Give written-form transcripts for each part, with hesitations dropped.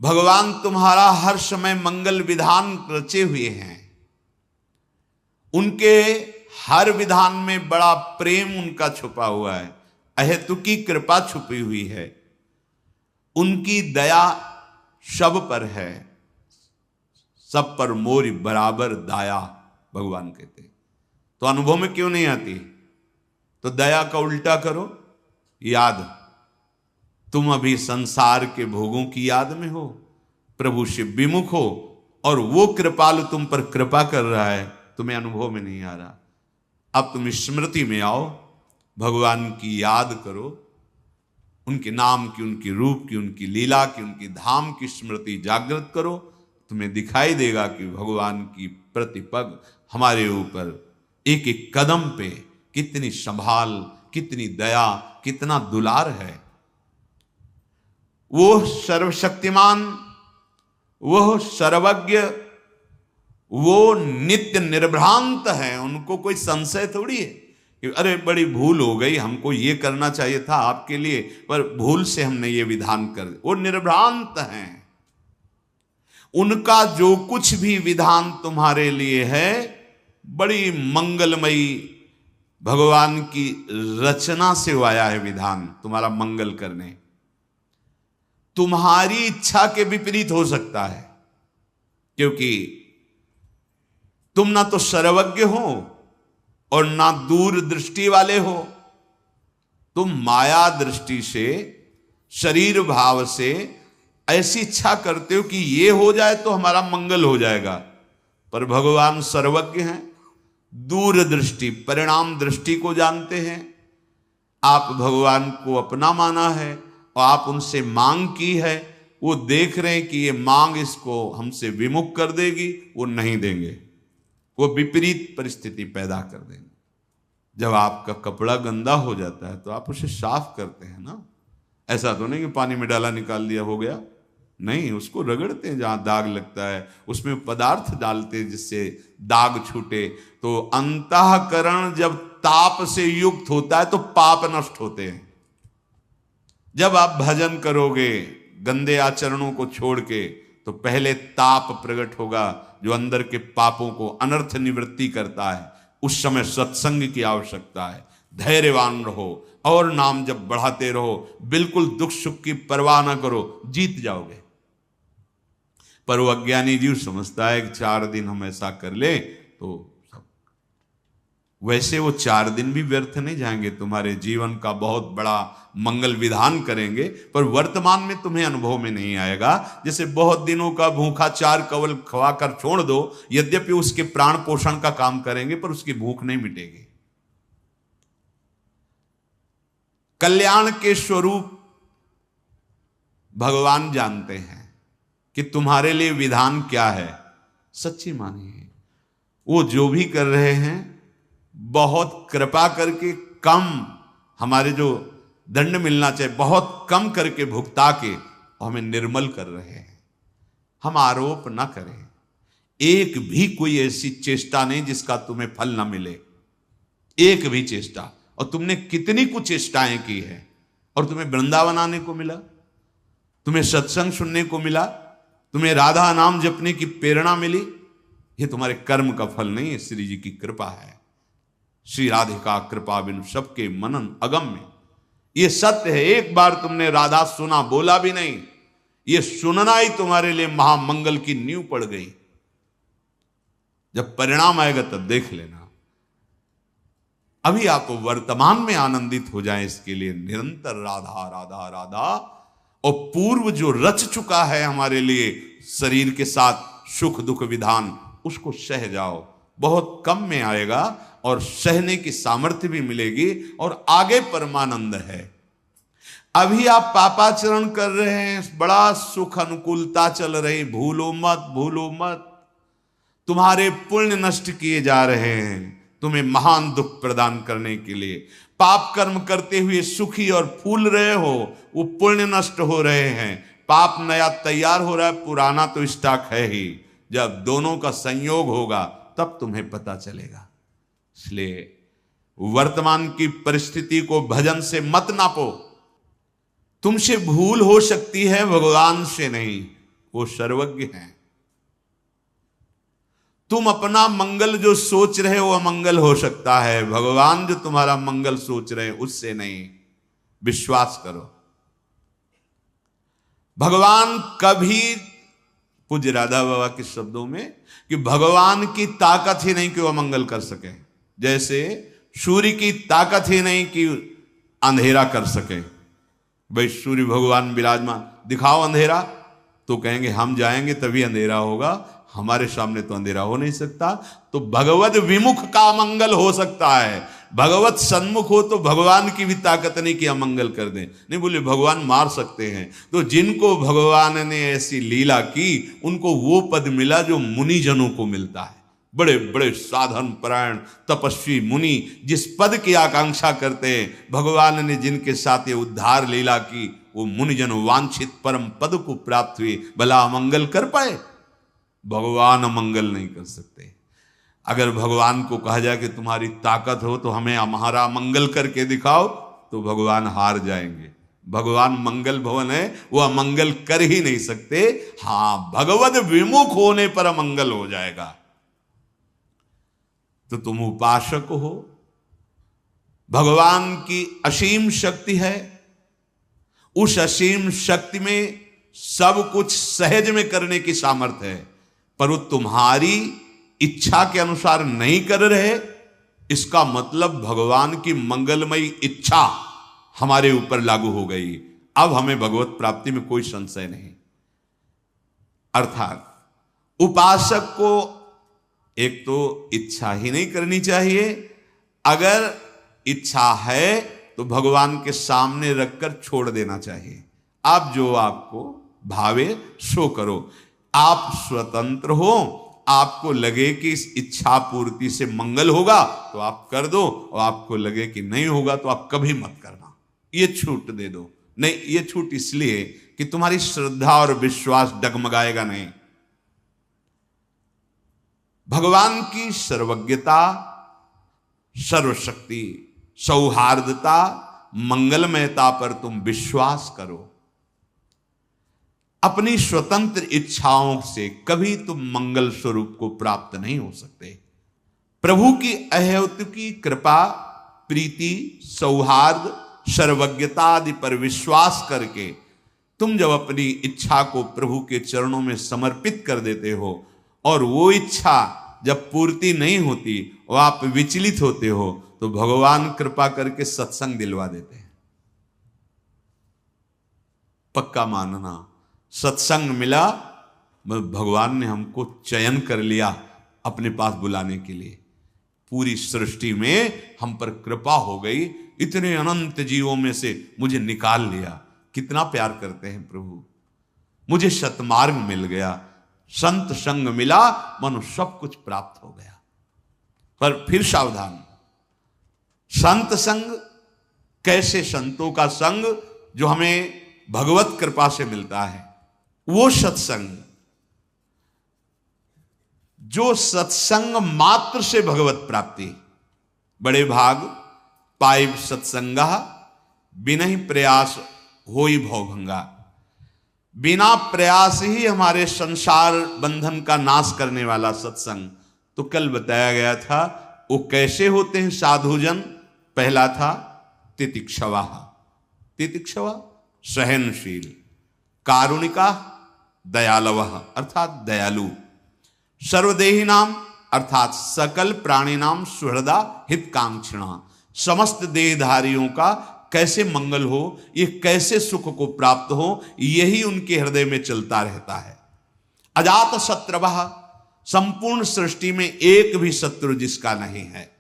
भगवान तुम्हारा हर समय मंगल विधान रचे हुए हैं। उनके हर विधान में बड़ा प्रेम उनका छुपा हुआ है, अहेतुकी कृपा छुपी हुई है, उनकी दया सब पर है। सब पर मोरी बराबर दाया, भगवान कहते। तो अनुभव में क्यों नहीं आती? तो दया का उल्टा करो, याद। तुम अभी संसार के भोगों की याद में हो, प्रभु से विमुख हो, और वो कृपालु तुम पर कृपा कर रहा है, तुम्हें अनुभव में नहीं आ रहा। अब तुम स्मृति में आओ, भगवान की याद करो, उनके नाम की, उनकी रूप की, उनकी लीला की, उनकी धाम की स्मृति जागृत करो। तुम्हें दिखाई देगा कि भगवान की प्रतिपग हमारे ऊपर एक एक कदम पे कितनी संभाल, कितनी दया, कितना दुलार है। वो सर्वशक्तिमान, वह सर्वज्ञ, वो नित्य निर्भ्रांत है। उनको कोई संशय थोड़ी है कि अरे बड़ी भूल हो गई, हमको ये करना चाहिए था आपके लिए, पर भूल से हमने ये विधान कर दिया। वो निर्भ्रांत हैं। उनका जो कुछ भी विधान तुम्हारे लिए है बड़ी मंगलमयी, भगवान की रचना से आया है विधान तुम्हारा मंगल करने। तुम्हारी इच्छा के विपरीत हो सकता है, क्योंकि तुम ना तो सर्वज्ञ हो और ना दूर दृष्टि वाले हो। तुम माया दृष्टि से, शरीर भाव से ऐसी इच्छा करते हो कि ये हो जाए तो हमारा मंगल हो जाएगा, पर भगवान सर्वज्ञ हैं, दूर दृष्टि, परिणाम दृष्टि को जानते हैं। आप भगवान को अपना माना है और आप उनसे मांग की है, वो देख रहे हैं कि ये मांग इसको हमसे विमुख कर देगी, वो नहीं देंगे, वो विपरीत परिस्थिति पैदा कर देंगे। जब आपका कपड़ा गंदा हो जाता है तो आप उसे साफ करते हैं ना, ऐसा तो नहीं कि पानी में डाला निकाल दिया हो गया, नहीं, उसको रगड़ते हैं जहां दाग लगता है, उसमें पदार्थ डालते हैं जिससे दाग छूटे। तो अंतःकरण जब ताप से युक्त होता है तो पाप नष्ट होते हैं। जब आप भजन करोगे गंदे आचरणों को छोड़ के, तो पहले ताप प्रकट होगा जो अंदर के पापों को अनर्थ निवृत्ति करता है। उस समय सत्संग की आवश्यकता है। धैर्यवान रहो और नाम जब बढ़ाते रहो, बिल्कुल दुख सुख की परवाह ना करो, जीत जाओगे। पर वो अज्ञानी जीव समझता है कि 4 दिन हम ऐसा कर ले तो सब, वैसे वो 4 दिन भी व्यर्थ नहीं जाएंगे, तुम्हारे जीवन का बहुत बड़ा मंगल विधान करेंगे, पर वर्तमान में तुम्हें अनुभव में नहीं आएगा। जैसे बहुत दिनों का भूखा 4 कवल खवाकर छोड़ दो, यद्यपि उसके प्राण पोषण का काम करेंगे, पर उसकी भूख नहीं मिटेगी। कल्याण के स्वरूप भगवान जानते हैं कि तुम्हारे लिए विधान क्या है, सच्ची मानिए। वो जो भी कर रहे हैं बहुत कृपा करके, कम हमारे जो दंड मिलना चाहिए बहुत कम करके भुगता के हमें निर्मल कर रहे हैं। हम आरोप ना करें, एक भी कोई ऐसी चेष्टा नहीं जिसका तुम्हें फल ना मिले, एक भी चेष्टा। और तुमने कितनी कुछ चेष्टाएं की है, और तुम्हें वृंदावन आने को मिला, तुम्हें सत्संग सुनने को मिला, तुम्हें राधा नाम जपने की प्रेरणा मिली। ये तुम्हारे कर्म का फल नहीं है, श्री जी की कृपा है। श्री राधिका कृपा बिनु सबके मनन अगम्य, ये सत्य है। एक बार तुमने राधा सुना, बोला भी नहीं, ये सुनना ही तुम्हारे लिए महामंगल की नींव पड़ गई। जब परिणाम आएगा तब देख लेना। अभी आप वर्तमान में आनंदित हो जाएं, इसके लिए निरंतर राधा राधा राधा, और पूर्व जो रच चुका है हमारे लिए शरीर के साथ सुख दुख विधान, उसको सह जाओ। बहुत कम में आएगा और सहने की सामर्थ्य भी मिलेगी, और आगे परमानंद है। अभी आप पापाचरण कर रहे हैं, बड़ा सुख अनुकूलता चल रही, भूलो मत भूलो मत, तुम्हारे पुण्य नष्ट किए जा रहे हैं तुम्हें महान दुख प्रदान करने के लिए। पाप कर्म करते हुए सुखी और फूल रहे हो, वो पुण्य नष्ट हो रहे हैं। पाप नया तैयार हो रहा है, पुराना तो स्टॉक है ही। जब दोनों का संयोग होगा तब तुम्हें पता चलेगा। इसलिए वर्तमान की परिस्थिति को भजन से मत नापो। तुमसे भूल हो सकती है, भगवान से नहीं। वो सर्वज्ञ हैं। तुम अपना मंगल जो सोच रहे हो अमंगल हो सकता है, भगवान जो तुम्हारा मंगल सोच रहे हैं उससे नहीं। विश्वास करो, भगवान कभी, पूज्य राधा बाबा के शब्दों में, कि भगवान की ताकत ही नहीं कि वह मंगल कर सके। जैसे सूर्य की ताकत ही नहीं कि अंधेरा कर सके। भाई सूर्य भगवान विराजमान, दिखाओ अंधेरा, तो कहेंगे हम जाएंगे तभी अंधेरा होगा, हमारे सामने तो अंधेरा हो नहीं सकता। तो भगवत विमुख का अमंगल हो सकता है, भगवत सन्मुख हो तो भगवान की भी ताकत नहीं कि अमंगल कर दें। नहीं बोले भगवान मार सकते हैं। तो जिनको भगवान ने ऐसी लीला की उनको वो पद मिला जो मुनिजनों को मिलता है। बड़े बड़े साधन परायण तपस्वी मुनि जिस पद की आकांक्षा करते हैं, भगवान ने जिनके साथ ये उद्धार लीला की, वो मुनिजन वांछित परम पद को प्राप्त हुए। भला अमंगल कर पाए? भगवान अमंगल नहीं कर सकते। अगर भगवान को कहा जाए कि तुम्हारी ताकत हो तो हमें हमारा अमंगल करके दिखाओ, तो भगवान हार जाएंगे। भगवान मंगल भवन है, वो अमंगल कर ही नहीं सकते। हां, भगवत विमुख होने पर अमंगल हो जाएगा। तो तुम उपासक हो, भगवान की असीम शक्ति है, उस असीम शक्ति में सब कुछ सहज में करने की सामर्थ्य है, पर वो तुम्हारी इच्छा के अनुसार नहीं कर रहे। इसका मतलब भगवान की मंगलमयी इच्छा हमारे ऊपर लागू हो गई। अब हमें भगवत प्राप्ति में कोई संशय नहीं। अर्थात उपासक को एक तो इच्छा ही नहीं करनी चाहिए, अगर इच्छा है तो भगवान के सामने रखकर छोड़ देना चाहिए। आप जो आपको भावे सो करो। आप स्वतंत्र हो, आपको लगे कि इस इच्छा पूर्ति से मंगल होगा तो आप कर दो, और आपको लगे कि नहीं होगा तो आप कभी मत करना। ये छूट दे दो। नहीं, ये छूट इसलिए कि तुम्हारी श्रद्धा और विश्वास डगमगाएगा नहीं। भगवान की सर्वज्ञता, सर्वशक्ति, सौहार्दता, मंगलमयता पर तुम विश्वास करो। अपनी स्वतंत्र इच्छाओं से कभी तुम मंगल स्वरूप को प्राप्त नहीं हो सकते। प्रभु की अहेतुकी कृपा, प्रीति, सौहार्द, सर्वज्ञता आदि पर विश्वास करके तुम जब अपनी इच्छा को प्रभु के चरणों में समर्पित कर देते हो, और वो इच्छा जब पूर्ति नहीं होती और आप विचलित होते हो, तो भगवान कृपा करके सत्संग दिलवा देते हैं। पक्का मानना, सत्संग मिला, भगवान ने हमको चयन कर लिया अपने पास बुलाने के लिए। पूरी सृष्टि में हम पर कृपा हो गई, इतने अनंत जीवों में से मुझे निकाल लिया। कितना प्यार करते हैं प्रभु। मुझे सतमार्ग मिल गया, संत संग मिला, मनो सब कुछ प्राप्त हो गया। पर फिर सावधान, संत संग कैसे? संतों का संग जो हमें भगवत कृपा से मिलता है, वो सत्संग जो सत्संग मात्र से भगवत प्राप्ति। बड़े भाग पाइब सत्संगा बिना प्रयास होई भवभंगा। बिना प्रयास ही हमारे संसार बंधन का नाश करने वाला सत्संग। तो कल बताया गया था वो कैसे होते हैं साधुजन। पहला था तितिक्षवा, तितिक्षवा सहनशील, कारुणिका दयालवः अर्थात दयालु, सर्वदेही नाम अर्थात सकल प्राणी नाम सुहृदा हितकांक्षिणा। समस्त देहधारियों का कैसे मंगल हो, ये कैसे सुख को प्राप्त हो, यही उनके हृदय में चलता रहता है। अजात शत्रवः, संपूर्ण सृष्टि में एक भी शत्रु जिसका नहीं है।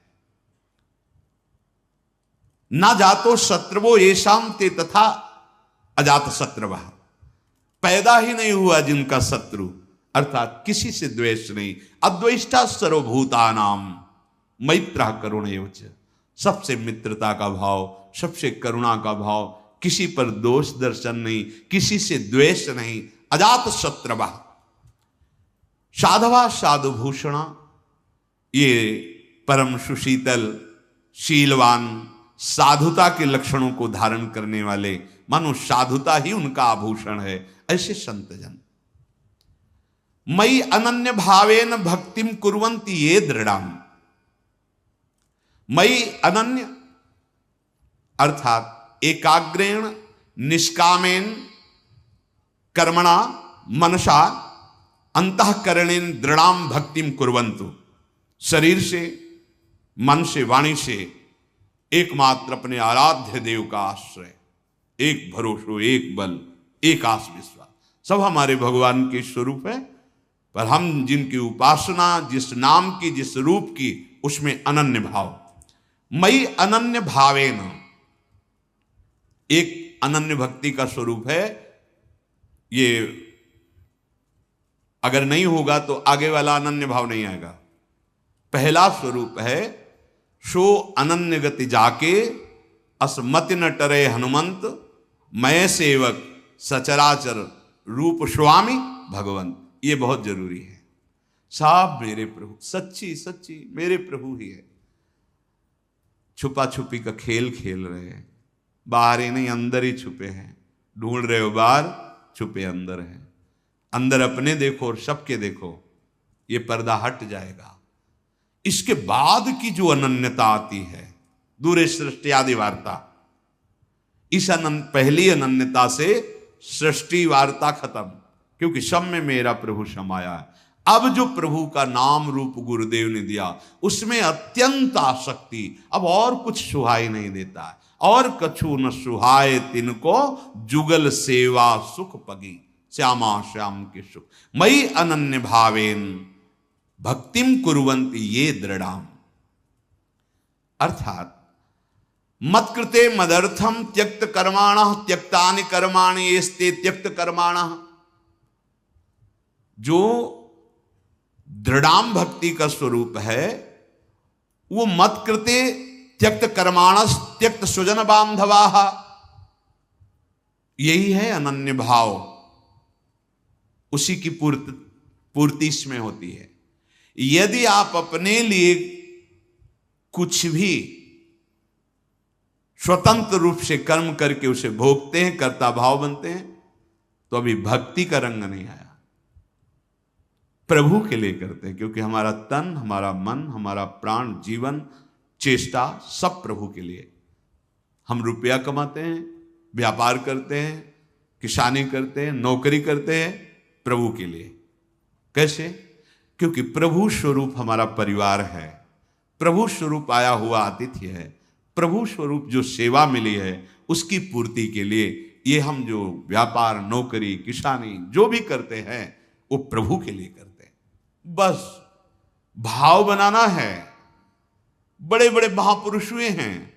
न जातो शत्रुवो येषां ते तथा अजात शत्रवः, पैदा ही नहीं हुआ जिनका शत्रु, अर्थात किसी से द्वेष नहीं। अद्वेष्टा सर्वभूतानाम मैत्रः करुणैव च, सबसे मित्रता का भाव, सबसे करुणा का भाव, किसी पर दोष दर्शन नहीं, किसी से द्वेष नहीं। अजात शत्रवः साधवा साधुभूषणा, ये परम सुशीतल शीलवान साधुता के लक्षणों को धारण करने वाले, मानो साधुता ही उनका आभूषण है, ऐसे संतजन। मयि अनन्य भावेन भक्तिम कुर्वन्ति ये दृढ़ाम। मयि अनन्य अर्थात एकाग्रेण निष्कामेन कर्मणा मनसा अंतःकरणेन दृढ़ाम भक्तिम कुर्वन्तु। शरीर से, मन से, वाणी से एकमात्र अपने आराध्य देव का आश्रय, एक भरोसो, एक बल, एक आस विश्वास, सब हमारे भगवान के स्वरूप है। पर हम जिनकी उपासना, जिस नाम की, जिस रूप की, उसमें अनन्य भाव। मयि अनन्य भावेन, एक अनन्य भक्ति का स्वरूप है। ये अगर नहीं होगा तो आगे वाला अनन्य भाव नहीं आएगा। पहला स्वरूप है सो अनन्य गति जाके असमति न टरे हनुमंत, मैं सेवक सचराचर रूप स्वामी भगवंत। ये बहुत जरूरी है। साहब मेरे प्रभु, सच्ची सच्ची मेरे प्रभु ही है। छुपा छुपी का खेल खेल रहे हैं, बाहर ही नहीं अंदर ही छुपे हैं। ढूंढ रहे हो बाहर, छुपे अंदर हैं। अंदर अपने देखो और सबके देखो, ये पर्दा हट जाएगा। इसके बाद की जो अनन्यता आती है, दूरे सृष्टि आदि वार्ता, इस पहली अनन्यता से सृष्टि वार्ता खत्म, क्योंकि सब में मेरा प्रभु समाया है। अब जो प्रभु का नाम रूप गुरुदेव ने दिया, उसमें अत्यंत आसक्ति, अब और कुछ सुहाई नहीं देता है। और कछु न सुहाए तिनको, जुगल सेवा सुख पगी, श्यामा श्याम के सुख। मयि अनन्य भावेन भक्तिम कुर्वन्ति ये दृढ़ाम। अर्थात मत्कृते मदर्थम त्यक्त कर्माणः त्यक्तानि कर्माणि येस्ते त्यक्त कर्माणः। जो दृढ़ाम भक्ति का स्वरूप है, वो मत्कृते त्यक्त कर्माणस त्यक्त सुजन बांधवाः, यही है अनन्य भाव। उसी की पूर्ति इसमें होती है। यदि आप अपने लिए कुछ भी स्वतंत्र रूप से कर्म करके उसे भोगते हैं, कर्ता भाव बनते हैं, तो अभी भक्ति का रंग नहीं आया। प्रभु के लिए करते हैं, क्योंकि हमारा तन, हमारा मन, हमारा प्राण, जीवन, चेष्टा सब प्रभु के लिए। हम रुपया कमाते हैं, व्यापार करते हैं, किसानी करते हैं, नौकरी करते हैं प्रभु के लिए। कैसे? क्योंकि प्रभु स्वरूप हमारा परिवार है, प्रभु स्वरूप आया हुआ आतिथ्य है, प्रभु स्वरूप जो सेवा मिली है उसकी पूर्ति के लिए ये हम जो व्यापार, नौकरी, किसानी जो भी करते हैं वो प्रभु के लिए करते हैं। बस भाव बनाना है। बड़े बड़े महापुरुष हुए हैं,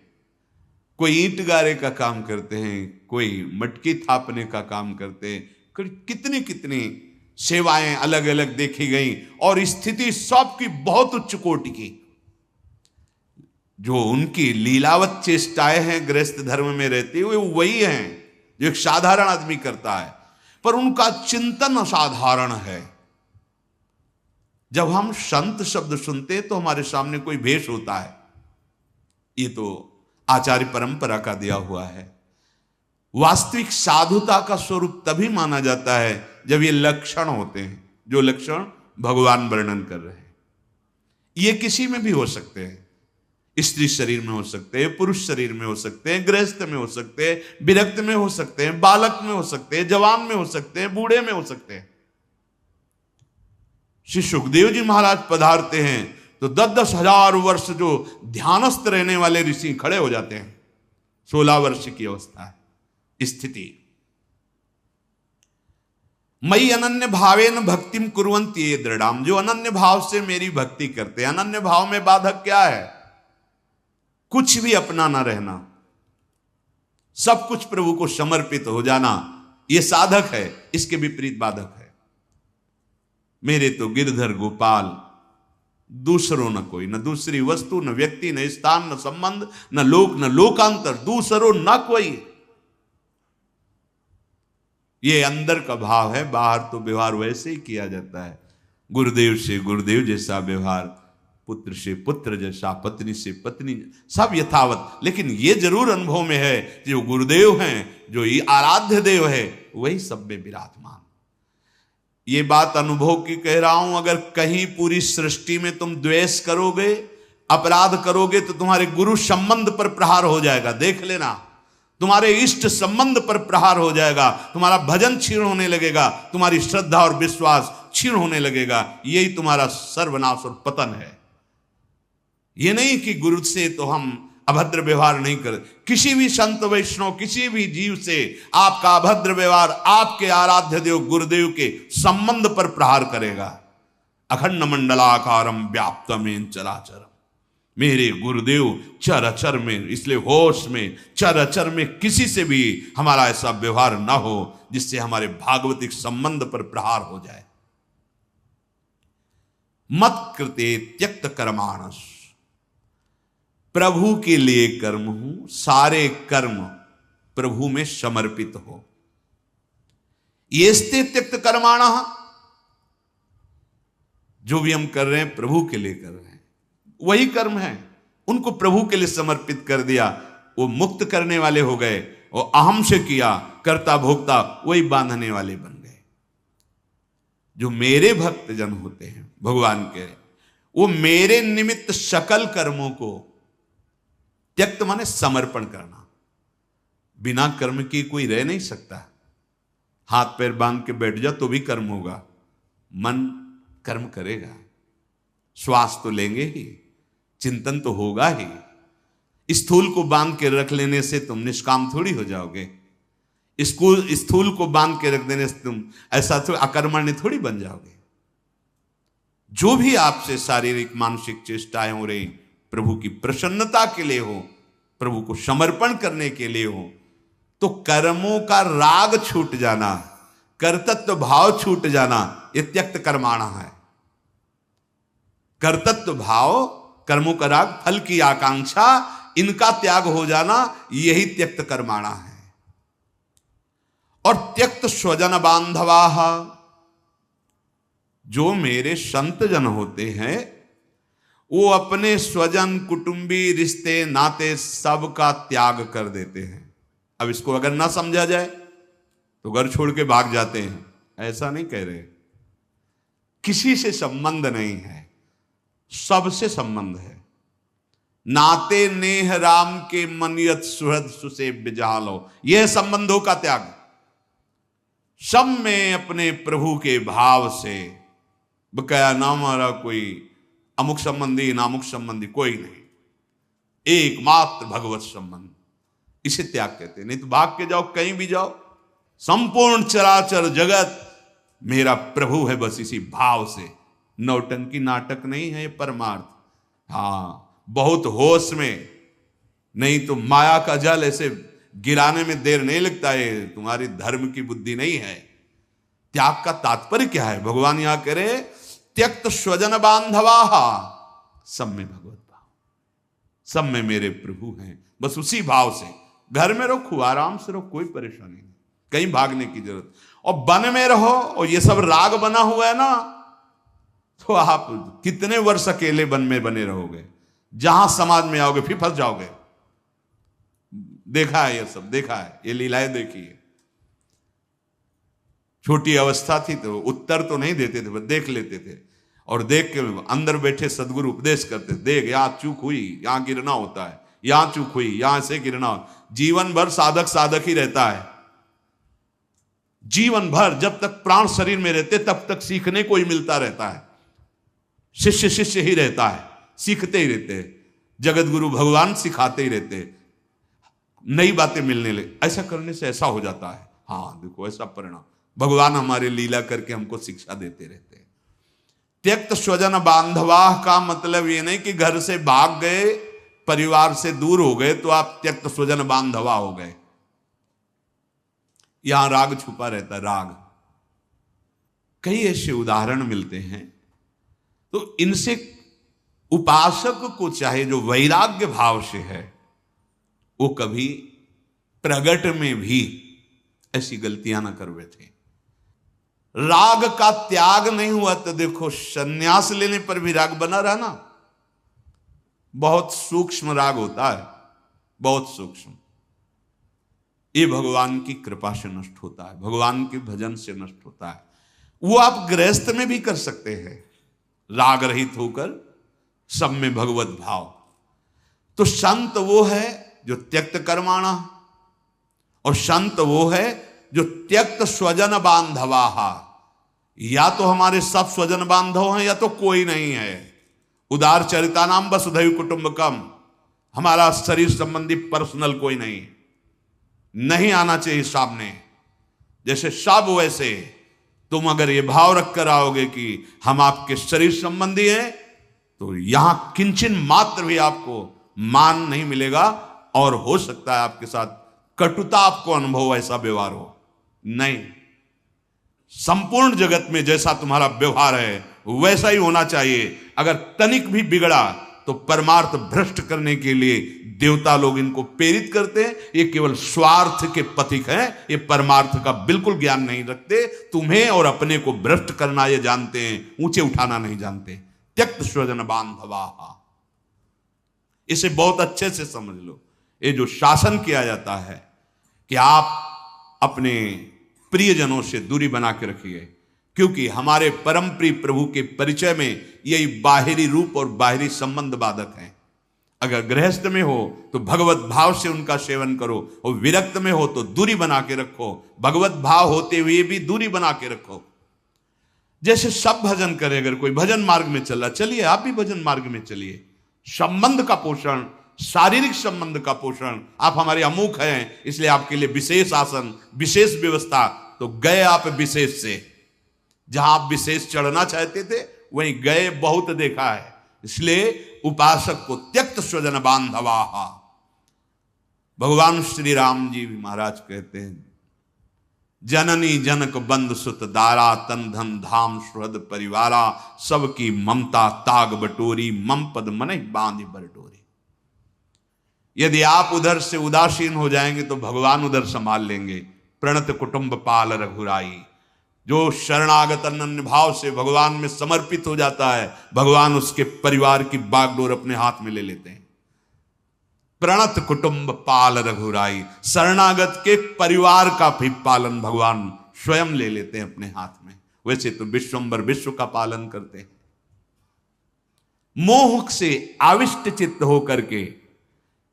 कोई ईंट गारे का काम करते हैं, कोई मटकी थापने का काम करते हैं, कितनी कितनी सेवाएं अलग अलग देखी गई, और स्थिति सबकी बहुत उच्च कोटि की। जो उनकी लीलावत चेष्टाएं हैं गृहस्थ धर्म में रहते हुए, वही हैं जो एक साधारण आदमी करता है, पर उनका चिंतन असाधारण है। जब हम संत शब्द सुनते हैं तो हमारे सामने कोई भेष होता है, ये तो आचार्य परंपरा का दिया हुआ है। वास्तविक साधुता का स्वरूप तभी माना जाता है जब ये लक्षण होते हैं, जो लक्षण भगवान वर्णन कर रहे हैं। ये किसी में भी हो सकते हैं, स्त्री शरीर में हो सकते हैं, पुरुष शरीर में हो सकते हैं, गृहस्थ में हो सकते हैं, विरक्त में हो सकते हैं, बालक में हो सकते हैं, जवान में हो सकते हैं, बूढ़े में हो सकते हैं। श्री सुखदेव जी महाराज पधारते हैं तो 10-10 हजार वर्ष जो ध्यानस्थ रहने वाले ऋषि खड़े हो जाते हैं। 16 वर्ष की अवस्था है स्थिति। मयि अनन्य भावेन भक्तिम कुर्वन्ति ये दृढ़ाम। जो अनन्य भाव से मेरी भक्ति करते हैं। अनन्य भाव में बाधक क्या है? कुछ भी अपना ना रहना, सब कुछ प्रभु को समर्पित हो जाना, यह साधक है। इसके विपरीत बाधक है मेरे तो गिरधर गोपाल, दूसरों न कोई, न दूसरी वस्तु, न व्यक्ति, न स्थान, न संबंध, न लोक, न लोकांतर, दूसरों न कोई। ये अंदर का भाव है। बाहर तो व्यवहार वैसे ही किया जाता है, गुरुदेव से गुरुदेव जैसा व्यवहार, पुत्र से पुत्र जैसा, पत्नी से पत्नी, सब यथावत। लेकिन ये जरूर अनुभव में है, जो गुरुदेव हैं, जो आराध्य देव है, वही सब में विराजमान। ये बात अनुभव की कह रहा हूं, अगर कहीं पूरी सृष्टि में तुम द्वेष करोगे, अपराध करोगे, तो तुम्हारे गुरु संबंध पर प्रहार हो जाएगा। देख लेना, तुम्हारे इष्ट संबंध पर प्रहार हो जाएगा, तुम्हारा भजन क्षीण होने लगेगा, तुम्हारी श्रद्धा और विश्वास क्षीण होने लगेगा। यही तुम्हारा सर्वनाश और पतन है। ये नहीं कि गुरु से तो हम अभद्र व्यवहार नहीं कर, किसी भी संत वैष्णव, किसी भी जीव से आपका अभद्र व्यवहार आपके आराध्य देव गुरुदेव के संबंध पर प्रहार करेगा। अखंड मंडलाकारम व्याप्तमेन चराचरम, मेरे गुरुदेव चर अचर में, इसलिए होश में, चर अचर में किसी से भी हमारा ऐसा व्यवहार ना हो जिससे हमारे भागवतिक संबंध पर प्रहार हो जाए। मत कृते त्यक्त कर्माणस, प्रभु के लिए कर्म हूं, सारे कर्म प्रभु में समर्पित हो। ये स्ते त्यक्त कर्माणा, जो भी हम कर रहे हैं प्रभु के लिए कर रहे हैं, वही कर्म है, उनको प्रभु के लिए समर्पित कर दिया, वो मुक्त करने वाले हो गए। और अहम से किया कर्ता भोक्ता, वही बांधने वाले बन गए। जो मेरे भक्त जन होते हैं भगवान के, वो मेरे निमित्त सकल कर्मों को त्यक्त माने समर्पण करना। बिना कर्म की कोई रह नहीं सकता। हाथ पैर बांध के बैठ जा तो भी कर्म होगा, मन कर्म करेगा, श्वास तो लेंगे ही, चिंतन तो होगा ही। स्थूल को बांध के रख लेने से तुम निष्काम थोड़ी हो जाओगे। स्थूल को बांध के रख देने से तुम ऐसा तो अकर्मण्य थोड़ी बन जाओगे। जो भी आपसे शारीरिक मानसिक चेष्टाएं हो रही, प्रभु की प्रसन्नता के लिए हो, प्रभु को समर्पण करने के लिए हो, तो कर्मों का राग छूट जाना, कर्तृत्व भाव छूट जाना, ये त्यक्त कर्माणा है। कर्तृत्व भाव, कर्मों का राग, फल की आकांक्षा, इनका त्याग हो जाना, यही त्यक्त कर्माणा है। और त्यक्त स्वजन बांधवाः, जो मेरे संत जन होते हैं वो अपने स्वजन, कुटुंबी, रिश्ते, नाते सब का त्याग कर देते हैं। अब इसको अगर ना समझा जाए तो घर छोड़ के भाग जाते हैं, ऐसा नहीं कह रहे। किसी से संबंध नहीं है, सबसे संबंध है। नाते नेह राम के मनियत सुहृद सुसेव्य जहालो, यह संबंधों का त्याग। सब में अपने प्रभु के भाव से, बकाया ना हमारा कोई अमुक संबंधी ना अमुक संबंधी कोई नहीं, एकमात्र भगवत संबंध, इसे त्याग कहते हैं। नहीं तो भाग के जाओ, कहीं भी जाओ, संपूर्ण चराचर जगत मेरा प्रभु है, बस इसी भाव से। नौटंकी नाटक नहीं है ये परमार्थ। हाँ, बहुत होश में, नहीं तो माया का जल ऐसे गिराने में देर नहीं लगता है। तुम्हारी धर्म की बुद्धि नहीं है। त्याग का तात्पर्य क्या है? भगवान यहां कह रहे त्यक्त स्वजन बांधवाः, सब में भगवत भाव, सब में मेरे प्रभु हैं, बस उसी भाव से घर में रखो, आराम से रहो, कोई परेशानी नहीं, कहीं भागने की जरूरत। और वन में रहो और ये सब राग बना हुआ है ना, तो आप कितने वर्ष अकेले वन में बने रहोगे। जहां समाज में आओगे फिर फंस जाओगे। देखा है ये सब, देखा है, ये लीलाएं देखी है। छोटी अवस्था थी तो उत्तर तो नहीं देते थे, बस देख लेते थे, और देख के अंदर बैठे सदगुरु उपदेश करते, देख यहां चूक हुई, यहां गिरना होता है, यहां चूक हुई, यहां से गिरना। जीवन भर साधक साधक ही रहता है। जीवन भर जब तक प्राण शरीर में रहते तब तक सीखने को ही मिलता रहता है। शिष्य शिष्य ही रहता है, सीखते ही रहते हैं। जगत गुरु भगवान सिखाते ही रहते हैं, नई बातें मिलने लगे। ऐसा करने से ऐसा हो जाता है। हाँ देखो, ऐसा परिणाम भगवान हमारे लीला करके हमको शिक्षा देते रहते हैं। त्यक्त स्वजन बांधवाः का मतलब ये नहीं कि घर से भाग गए, परिवार से दूर हो गए तो आप त्यक्त स्वजन बांधवा हो गए। यहां राग छुपा रहता है, राग। कई ऐसे उदाहरण मिलते हैं। तो इनसे उपासक को चाहे जो वैराग्य भाव से है, वो कभी प्रगट में भी ऐसी गलतियां ना कर बैठे। राग का त्याग नहीं हुआ तो देखो, संन्यास लेने पर भी राग बना रहा ना। बहुत सूक्ष्म राग होता है, बहुत सूक्ष्म। ये भगवान की कृपा से नष्ट होता है, भगवान के भजन से नष्ट होता है। वो आप गृहस्थ में भी कर सकते हैं, राग रहित होकर सब में भगवत भाव। तो संत वो है जो त्यक्त कर्माणा, और संत वो है जो त्यक्त स्वजन बांधवाहा। या तो हमारे सब स्वजन बांधव हैं या तो कोई नहीं है। उदार चरिता नाम वसुधैव कुटुंबकम, हमारा शरीर संबंधी पर्सनल कोई नहीं आना चाहिए सामने। जैसे सब वैसे तुम अगर ये भाव रख कर आओगे कि हम आपके शरीर संबंधी हैं, तो यहां किंचन मात्र भी आपको मान नहीं मिलेगा, और हो सकता है आपके साथ कटुता आपको अनुभव, ऐसा व्यवहार हो। नहीं, संपूर्ण जगत में जैसा तुम्हारा व्यवहार है वैसा ही होना चाहिए। अगर तनिक भी बिगड़ा तो परमार्थ भ्रष्ट करने के लिए देवता लोग इनको प्रेरित करते हैं। ये केवल स्वार्थ के पथिक हैं, ये परमार्थ का बिल्कुल ज्ञान नहीं रखते। तुम्हें और अपने को भ्रष्ट करना ये जानते हैं, ऊंचे उठाना नहीं जानते। त्यक्त स्वजन बांधवा, इसे बहुत अच्छे से समझ लो। ये जो शासन किया जाता है कि आप अपने प्रियजनों से दूरी बना के रखिए, क्योंकि हमारे परम प्रिय प्रभु के परिचय में यही बाहरी रूप और बाहरी संबंध बाधक हैं। अगर गृहस्थ में हो तो भगवत भाव से उनका सेवन करो, और विरक्त में हो तो दूरी बना के रखो। भगवत भाव होते हुए भी दूरी बना के रखो। जैसे सब भजन करे, अगर कोई भजन मार्ग में चला, चलिए आप भी भजन मार्ग में चलिए। संबंध का पोषण, शारीरिक संबंध का पोषण, आप हमारे अमुख हैं इसलिए आपके लिए विशेष आसन, विशेष व्यवस्था। तो गए आप विशेष से, जहां आप विशेष चढ़ना चाहते थे वहीं गए, बहुत देखा है। इसलिए उपासक को त्यक्त स्वजन बांधवा। भगवान श्री राम जी महाराज कहते हैं, जननी जनक बंद सुत दारा, तन धन धाम सुहृद परिवारा, सबकी ममता ताग बटोरी, मम पद मन बांध बरडोरी। यदि आप उधर से उदासीन हो जाएंगे तो भगवान उधर संभाल लेंगे। प्रणत कुटुंब पाल रघुराई, जो शरणागत अनन्य भाव से भगवान में समर्पित हो जाता है, भगवान उसके परिवार की बागडोर अपने हाथ में ले लेते हैं। प्रणत कुटुंब पाल रघुराई, शरणागत के परिवार का भी पालन भगवान स्वयं ले लेते हैं अपने हाथ में। वैसे तो विश्वंबर विश्व का पालन करते हैं। मोह से आविष्ट चित्त होकर के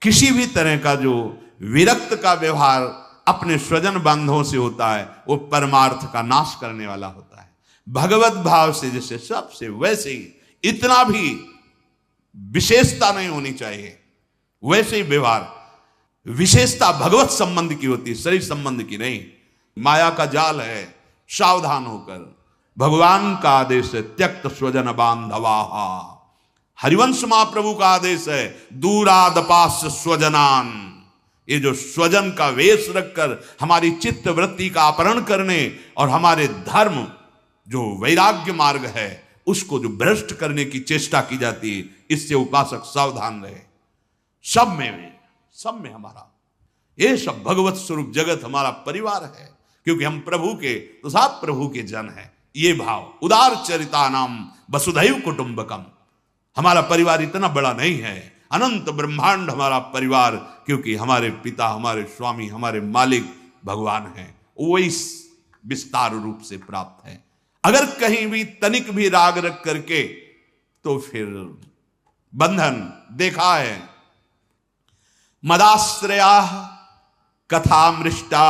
किसी भी तरह का जो विरक्त का व्यवहार अपने स्वजन बांधवों से होता है, वो परमार्थ का नाश करने वाला होता है। भगवत भाव से जैसे सबसे वैसे ही, इतना भी विशेषता नहीं होनी चाहिए। वैसे ही व्यवहार, विशेषता भगवत संबंध की होती है, शरीर संबंध की नहीं। माया का जाल है, सावधान होकर। भगवान का आदेश है त्यक्त स्वजन बांधवा। हरिवंश महाप्रभु का आदेश है दूरादपास्य स्वजनान। ये जो स्वजन का वेश रखकर हमारी चित्त वृत्ति का अपहरण करने और हमारे धर्म जो वैराग्य मार्ग है उसको जो भ्रष्ट करने की चेष्टा की जाती है, इससे उपासक सावधान रहे। सब में हमारा ये सब भगवत स्वरूप जगत हमारा परिवार है, क्योंकि हम प्रभु के तो सब प्रभु के जन हैं। ये भाव, उदार चरिता नाम वसुधैव कुटुंबकम। हमारा परिवार इतना बड़ा नहीं है, अनंत ब्रह्मांड हमारा परिवार, क्योंकि हमारे पिता, हमारे स्वामी, हमारे मालिक भगवान हैं। वो इस विस्तार रूप से प्राप्त है। अगर कहीं भी तनिक भी राग रख करके तो फिर बंधन देखा है। मदाश्रया कथामृष्टा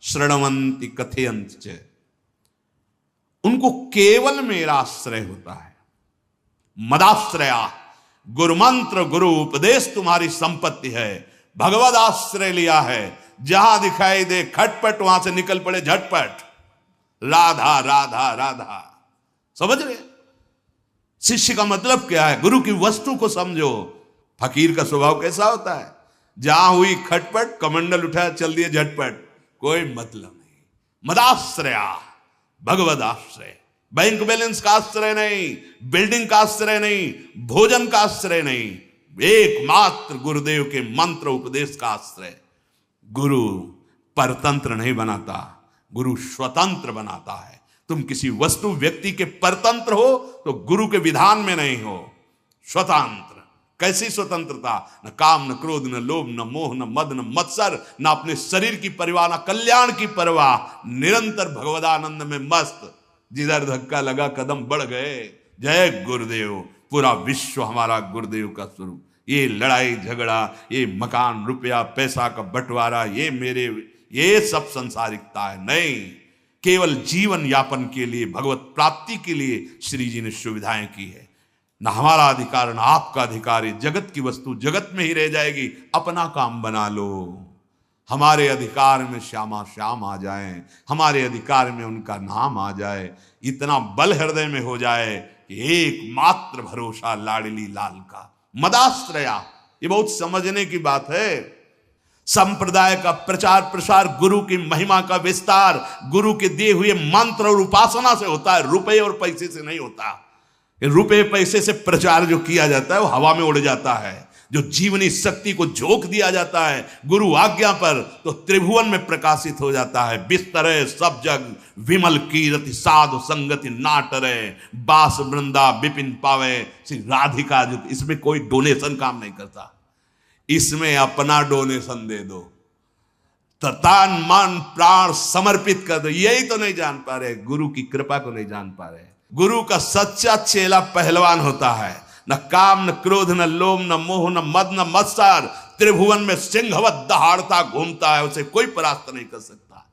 श्रृण्वन्ति कथयन्ति च, उनको केवल मेरा आश्रय होता है। मदाश्रया, गुरु मंत्र गुरु उपदेश तुम्हारी संपत्ति है। भगवद आश्रय लिया है, जहां दिखाई दे खटपट वहां से निकल पड़े झटपट, राधा राधा राधा। समझ रहे? शिष्य का मतलब क्या है? गुरु की वस्तु को समझो। फकीर का स्वभाव कैसा होता है? जहां हुई खटपट, कमंडल उठाया चल दिए झटपट, कोई मतलब नहीं। मदाश्रया, भगवद आश्रय। बैंक बैलेंस का आश्रय नहीं, बिल्डिंग का आश्रय नहीं, भोजन का आश्रय नहीं, एकमात्र गुरुदेव के मंत्र उपदेश का आश्रय। गुरु परतंत्र नहीं बनाता, गुरु स्वतंत्र बनाता है। तुम किसी वस्तु व्यक्ति के परतंत्र हो तो गुरु के विधान में नहीं हो, स्वतंत्र। कैसी स्वतंत्रता? न काम, न क्रोध, न लोभ, न मोह, न मद, न मत्सर, न अपने शरीर की परवाह, न कल्याण की परवाह, निरंतर भगवदानंद में मस्त। जिधर धक्का लगा कदम बढ़ गए। जय गुरुदेव, पूरा विश्व हमारा गुरुदेव का स्वरूप। ये लड़ाई झगड़ा, ये मकान रुपया पैसा का बंटवारा, ये मेरे, ये सब संसारिकता है। नहीं, केवल जीवन यापन के लिए, भगवत प्राप्ति के लिए श्री जी ने सुविधाएं की है। न हमारा अधिकार न आपका अधिकार, ये जगत की वस्तु जगत में ही रह जाएगी। अपना काम बना लो। हमारे अधिकार में श्यामा श्याम आ जाएं, हमारे अधिकार में उनका नाम आ जाए, इतना बल हृदय में हो जाए कि एकमात्र भरोसा लाडली लाल का। मदाश्रया, ये बहुत समझने की बात है। संप्रदाय का प्रचार प्रसार, गुरु की महिमा का विस्तार गुरु के दिए हुए मंत्र और उपासना से होता है, रुपए और पैसे से नहीं होता। रुपए पैसे से प्रचार जो किया जाता है वो हवा में उड़ जाता है। जो जीवनी शक्ति को झोंक दिया जाता है गुरु आज्ञा पर, तो त्रिभुवन में प्रकाशित हो जाता है। बिस्तरे सब जग विमल कीरति, साधु संगति नाटरे, बास वृंदा विपिन पावे। श्री राधिका जो, इसमें कोई डोनेशन काम नहीं करता, इसमें अपना डोनेशन दे दो, तन मन प्राण समर्पित कर दो। यही तो नहीं जान पा रहे, गुरु की कृपा को नहीं जान पा रहे। गुरु का सच्चा चेला पहलवान होता है। न काम न क्रोध न लोभ न मोह न मद न मत्सर, त्रिभुवन में सिंहवत दहाड़ता घूमता है, उसे कोई परास्त नहीं कर सकता।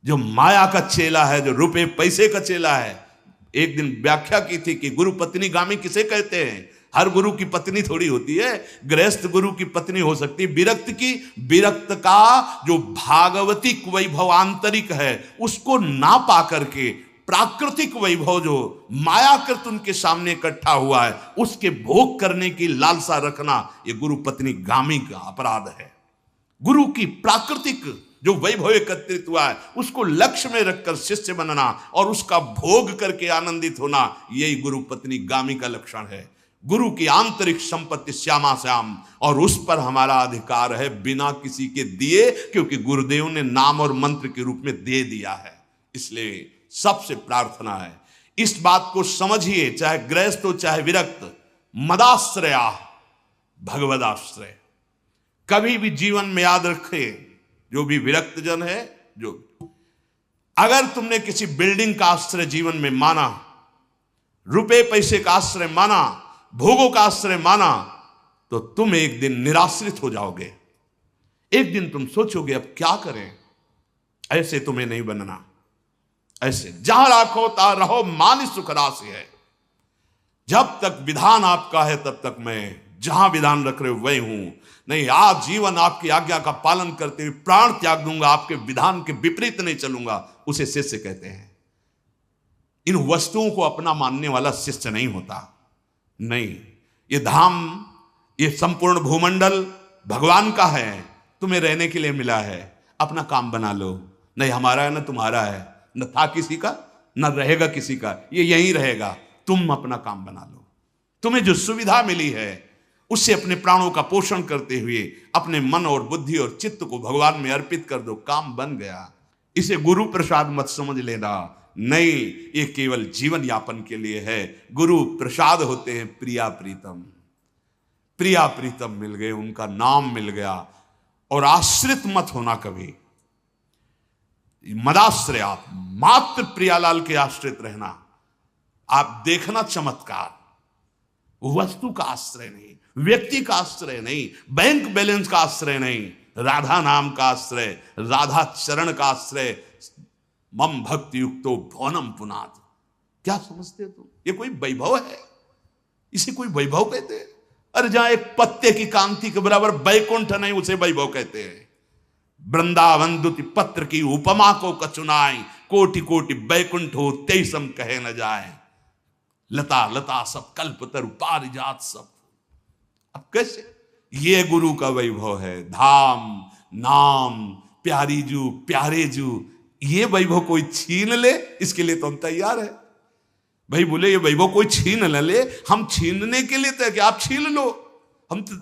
जो माया का चेला है, जो रुपए पैसे का चेला है, एक दिन व्याख्या की थी कि गुरु पत्नी गामी किसे कहते हैं। हर गुरु की पत्नी थोड़ी होती है, गृहस्थ गुरु की पत्नी हो सकती है, विरक्त की। विरक्त का जो भागवतिक वैभव आंतरिक है उसको ना पा करके प्राकृतिक वैभव जो मायाकृत उनके सामने इकट्ठा हुआ है उसके भोग करने की लालसा रखना, ये गुरु पत्नी गामी का अपराध है। गुरु की प्राकृतिक जो वैभव एकत्रित हुआ है उसको लक्ष्य में रखकर शिष्य बनना और उसका भोग करके आनंदित होना, यही गुरु पत्नी गामी का लक्षण है। गुरु की आंतरिक संपत्ति श्यामा श्याम, और उस पर हमारा अधिकार है बिना किसी के दिए, क्योंकि गुरुदेव ने नाम और मंत्र के रूप में दे दिया है। इसलिए सबसे प्रार्थना है इस बात को समझिए, चाहे गृहस्थ हो चाहे विरक्त, मदाश्रया भगवदाश्रय। कभी भी जीवन में याद रखे, जो भी विरक्त जन है, जो अगर तुमने किसी बिल्डिंग का आश्रय जीवन में माना, रुपए पैसे का आश्रय माना, भोगों का आश्रय माना, तो तुम एक दिन निराश्रित हो जाओगे। एक दिन तुम सोचोगे अब क्या करें। ऐसे तुम्हें नहीं बनना। ऐसे जहां राखो ता रहो, मान सुख राशि है। जब तक विधान आपका है तब तक मैं जहां विधान रख रहे हो वही हूं। नहीं, आज जीवन आपकी आज्ञा का पालन करते हुए प्राण त्याग दूंगा, आपके विधान के विपरीत नहीं चलूंगा, उसे शिष्य कहते हैं। इन वस्तुओं को अपना मानने वाला शिष्य नहीं होता। नहीं, ये धाम, ये संपूर्ण भूमंडल भगवान का है, तुम्हें रहने के लिए मिला है, अपना काम बना लो। नहीं हमारा है न तुम्हारा है, न था किसी का न रहेगा किसी का, ये यहीं रहेगा। तुम अपना काम बना लो। तुम्हें जो सुविधा मिली है उससे अपने प्राणों का पोषण करते हुए अपने मन और बुद्धि और चित्त को भगवान में अर्पित कर दो, काम बन गया। इसे गुरु प्रसाद मत समझ लेना। नहीं, ये केवल जीवन यापन के लिए है। गुरु प्रसाद होते हैं प्रिया प्रीतम। प्रिया प्रीतम मिल गए, उनका नाम मिल गया। और आश्रित मत होना कभी। मदाश्रया, मात्र प्रियालाल के आश्रित रहना। आप देखना चमत्कार, वस्तु का आश्रय नहीं, व्यक्ति का आश्रय नहीं, बैंक बैलेंस का आश्रय नहीं, राधा नाम का आश्रय, राधा चरण का आश्रय। मम भक्ति युक्तो भवनम पुनाद। क्या समझते तुम? ये कोई वैभव है? इसे कोई वैभव कहते हैं? अरे जहां एक पत्ते की कांति के बराबर बैकुंठ नहीं, उसे वैभव कहते हैं। वृंदावन दुति पत्र की उपमा को कचुनाई, कोटि कोटि बैकुंठ हो तेईसम कहे न जाए। लता लता सब कल्प तरु पारिजात सब। अब कैसे? ये गुरु का वैभव है। धाम नाम प्यारी जू प्यारे जू, ये वैभव कोई छीन ले, इसके लिए तो हम तैयार है। भाई बोले ये वैभव कोई छीन न ले, हम छीनने के लिए तो कि आप छीन लो। हम तो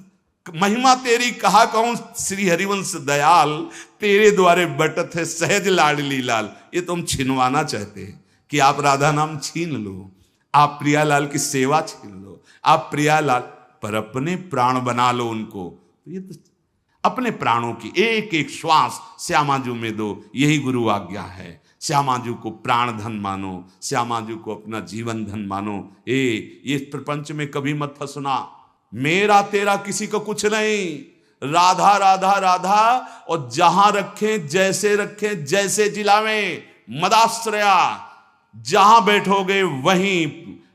महिमा तेरी कहा कहूं श्री हरिवंश दयाल, तेरे द्वारे बटत है सहज लाडली लाल। ये तो हम छिनवाना चाहते हैं कि आप राधा नाम छीन लो, आप प्रियालाल की सेवा छीन लो, आप प्रियालाल पर अपने प्राण बना लो उनको। ये तो अपने प्राणों की एक एक श्वास श्यामाजू में दो, यही गुरु आज्ञा है। श्यामा जी को प्राण धन मानो, श्यामा जी को अपना जीवन धन मानो। ये प्रपंच में कभी मत फंसना। मेरा तेरा किसी को कुछ नहीं। राधा राधा राधा, और जहां रखें जैसे रखें जैसे जिलावें, मदाश्रया। जहां बैठोगे वहीं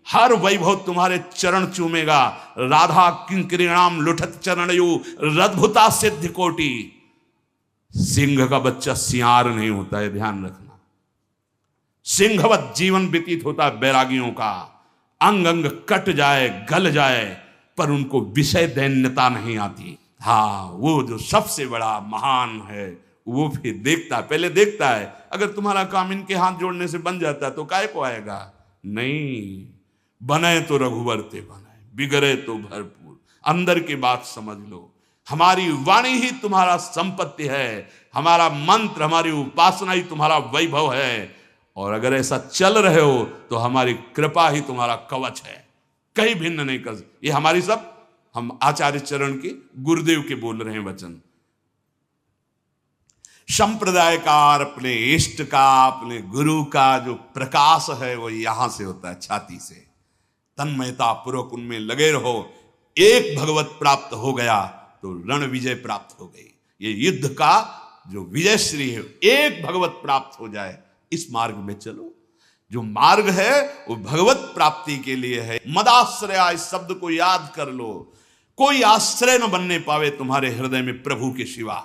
हर वैभव तुम्हारे चरण चूमेगा। राधा किंकरीणाम लुठत चरणयु रद्भुता सिद्ध कोटि। सिंह का बच्चा सियार नहीं होता है, ध्यान रखना। सिंहवत जीवन व्यतीत होता है बैरागियों का। अंग अंग कट जाए गल जाए, पर उनको विषय दैन्यता नहीं आती। हाँ, वो जो सबसे बड़ा महान है वो फिर देखता है, पहले देखता है। अगर तुम्हारा काम इनके हाथ जोड़ने से बन जाता है तो काय को आएगा? नहीं, बने तो रघुवर ते बने, बिगड़े तो भरपूर। अंदर की बात समझ लो। हमारी वाणी ही तुम्हारा संपत्ति है, हमारा मंत्र, हमारी उपासना ही तुम्हारा वैभव है। और अगर ऐसा चल रहे हो तो हमारी कृपा ही तुम्हारा कवच है, कहीं भिन्न नहीं कर। ये हमारी सब, हम आचार्य चरण के गुरुदेव के बोल रहे हैं वचन। संप्रदाय का, अपने इष्ट का, अपने गुरु का जो प्रकाश है वो यहां से होता है, छाती से। तन्मयता पूर्वक उनमें लगे रहो। एक भगवत प्राप्त हो गया तो रण विजय प्राप्त हो गई। ये युद्ध का जो विजय श्री है, एक भगवत प्राप्त हो जाए, इस मार्ग में चलो। जो मार्ग है वो भगवत प्राप्ति के लिए है। मदाश्रया, इस शब्द को याद कर लो। कोई आश्रय न बनने पावे तुम्हारे हृदय में प्रभु के सिवा।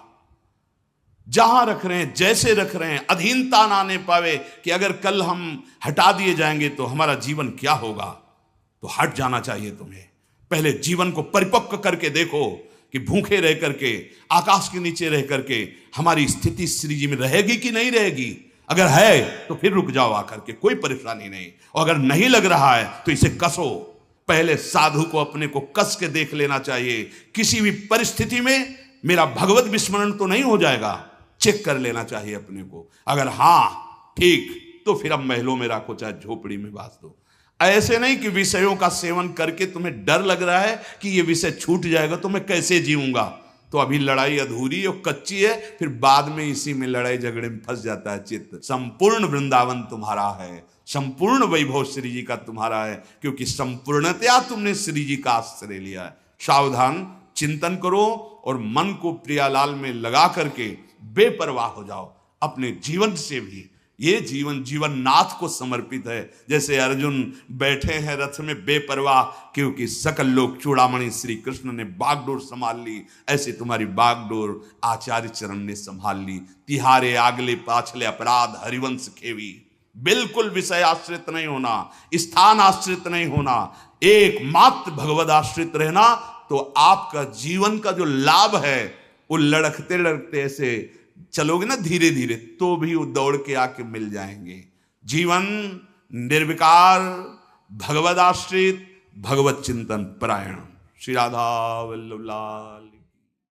जहां रख रहे हैं, जैसे रख रहे हैं, अधीनता ना आने पावे कि अगर कल हम हटा दिए जाएंगे तो हमारा जीवन क्या होगा। तो हट जाना चाहिए तुम्हें। पहले जीवन को परिपक्व करके देखो कि भूखे रह करके, आकाश के नीचे रह करके हमारी स्थिति श्री जी में रहेगी कि नहीं रहेगी। अगर है तो फिर रुक जाओ आकर के, कोई परेशानी नहीं। और अगर नहीं लग रहा है तो इसे कसो। पहले साधु को अपने को कस के देख लेना चाहिए। किसी भी परिस्थिति में मेरा भगवत विस्मरण तो नहीं हो जाएगा, चेक कर लेना चाहिए अपने को। अगर हाँ ठीक, तो फिर अब महलों में रखो, चाहे झोपड़ी में बांध दो। ऐसे नहीं कि विषयों का सेवन करके तुम्हें डर लग रहा है कि ये विषय छूट जाएगा तो मैं कैसे जीऊंगा। तो अभी लड़ाई अधूरी और कच्ची है, फिर बाद में इसी में लड़ाई झगड़े में फंस जाता है चित्त। संपूर्ण वृंदावन तुम्हारा है, संपूर्ण वैभव श्री जी का तुम्हारा है, क्योंकि संपूर्णतया तुमने श्री जी का आश्रय लिया है। सावधान, चिंतन करो और मन को प्रियालाल में लगा करके बेपरवाह हो जाओ अपने जीवन से भी। ये जीवन जीवन नाथ को समर्पित है। जैसे अर्जुन बैठे हैं रथ में बेपरवाह, क्योंकि सकल लोग चूड़ामणि श्री कृष्ण ने बागडोर संभाल ली, ऐसे तुम्हारी बागडोर आचार्य चरण ने संभाल ली। तिहारे आगले पाछले अपराध हरिवंश खेवी। बिल्कुल विषय आश्रित नहीं होना, स्थान आश्रित नहीं होना, एकमात्र भगवद आश्रित रहना। तो आपका जीवन का जो लाभ है वो लड़कते लड़कते ऐसे चलोगे ना धीरे धीरे, तो भी वो दौड़ के आके मिल जाएंगे। जीवन निर्विकार, भगवद आश्रित, भगवत चिंतन परायण। श्री राधा वल्लभ लाल।